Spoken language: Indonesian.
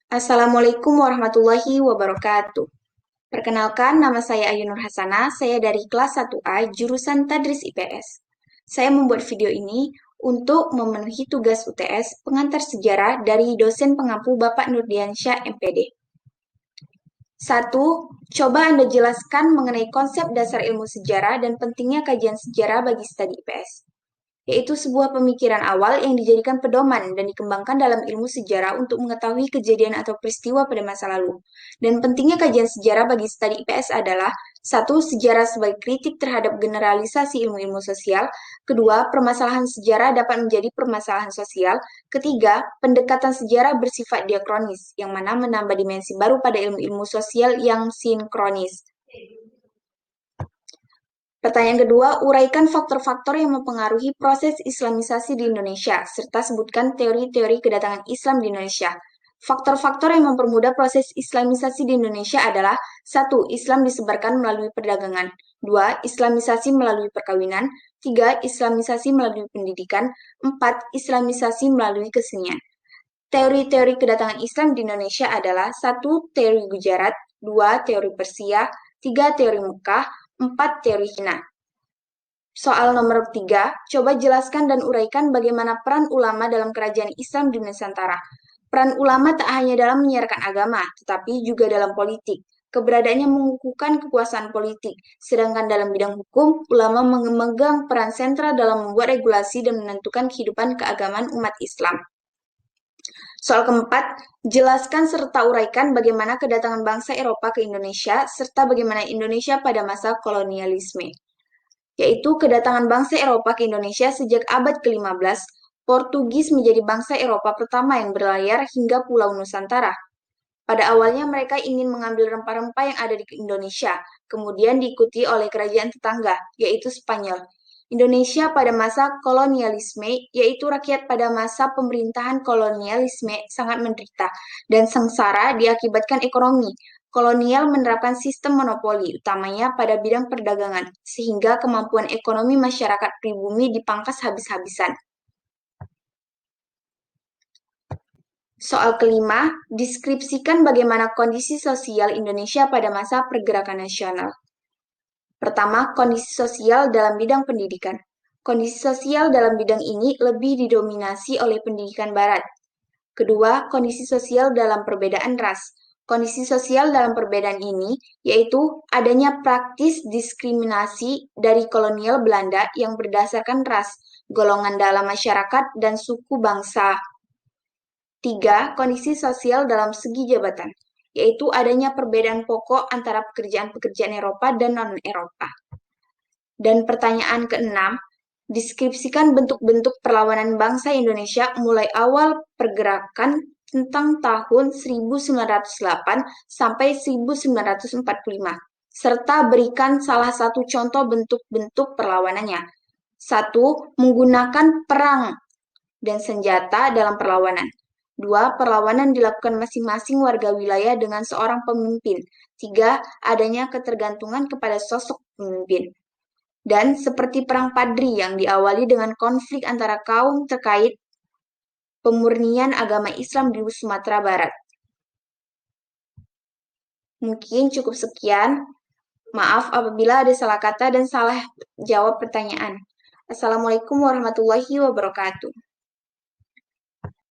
Assalamualaikum warahmatullahi wabarakatuh. Perkenalkan, nama saya Ayu Nur Hasana, saya dari kelas 1A, jurusan Tadris IPS. Saya membuat video ini untuk memenuhi tugas UTS pengantar sejarah dari dosen pengampu Bapak Nurdiansyah MPD. 1. Coba Anda jelaskan mengenai konsep dasar ilmu sejarah dan pentingnya kajian sejarah bagi studi IPS. Yaitu sebuah pemikiran awal yang dijadikan pedoman dan dikembangkan dalam ilmu sejarah untuk mengetahui kejadian atau peristiwa pada masa lalu. Dan pentingnya kajian sejarah bagi studi IPS adalah: 1. Sejarah sebagai kritik terhadap generalisasi ilmu-ilmu sosial. Kedua, permasalahan sejarah dapat menjadi permasalahan sosial. Ketiga, pendekatan sejarah bersifat diakronis, yang mana menambah dimensi baru pada ilmu-ilmu sosial yang sinkronis. Pertanyaan kedua, uraikan faktor-faktor yang mempengaruhi proses Islamisasi di Indonesia, serta sebutkan teori-teori kedatangan Islam di Indonesia. Faktor-faktor yang mempermudah proses Islamisasi di Indonesia adalah: 1. Islam disebarkan melalui perdagangan. 2. Islamisasi melalui perkawinan. 3. Islamisasi melalui pendidikan. 4. Islamisasi melalui kesenian. Teori-teori kedatangan Islam di Indonesia adalah: 1. Teori Gujarat. 2. Teori Persia. 3. Teori Mekah. 4. Teori Cina. Soal nomor 3, coba jelaskan dan uraikan bagaimana peran ulama dalam kerajaan Islam di Nusantara. Peran ulama tak hanya dalam menyiarkan agama, tetapi juga dalam politik. Keberadaannya mengukuhkan kekuasaan politik, sedangkan dalam bidang hukum, ulama memegang peran sentral dalam membuat regulasi dan menentukan kehidupan keagamaan umat Islam. Soal keempat, jelaskan serta uraikan bagaimana kedatangan bangsa Eropa ke Indonesia, serta bagaimana Indonesia pada masa kolonialisme. Yaitu kedatangan bangsa Eropa ke Indonesia sejak abad ke-15, Portugis menjadi bangsa Eropa pertama yang berlayar hingga Pulau Nusantara. Pada awalnya mereka ingin mengambil rempah-rempah yang ada di Indonesia, kemudian diikuti oleh kerajaan tetangga, yaitu Spanyol. Indonesia pada masa kolonialisme, yaitu rakyat pada masa pemerintahan kolonialisme, sangat menderita dan sengsara diakibatkan ekonomi. Kolonial menerapkan sistem monopoli, utamanya pada bidang perdagangan, sehingga kemampuan ekonomi masyarakat pribumi dipangkas habis-habisan. Soal kelima, deskripsikan bagaimana kondisi sosial Indonesia pada masa pergerakan nasional. Pertama, kondisi sosial dalam bidang pendidikan. Kondisi sosial dalam bidang ini lebih didominasi oleh pendidikan barat. Kedua, kondisi sosial dalam perbedaan ras. Kondisi sosial dalam perbedaan ini yaitu adanya praktis diskriminasi dari kolonial Belanda yang berdasarkan ras, golongan dalam masyarakat, dan suku bangsa. 3. Kondisi sosial dalam segi jabatan, yaitu adanya perbedaan pokok antara pekerjaan-pekerjaan Eropa dan non-Eropa. Dan pertanyaan keenam, deskripsikan bentuk-bentuk perlawanan bangsa Indonesia mulai awal pergerakan tentang tahun 1908 sampai 1945, serta berikan salah satu contoh bentuk-bentuk perlawanannya. 1. Menggunakan perang dan senjata dalam perlawanan. 2. Perlawanan dilakukan masing-masing warga wilayah dengan seorang pemimpin. 3. Adanya ketergantungan kepada sosok pemimpin. Dan seperti Perang Padri yang diawali dengan konflik antara kaum terkait pemurnian agama Islam di Sumatera Barat. Mungkin cukup sekian. Maaf apabila ada salah kata dan salah jawab pertanyaan. Assalamualaikum warahmatullahi wabarakatuh.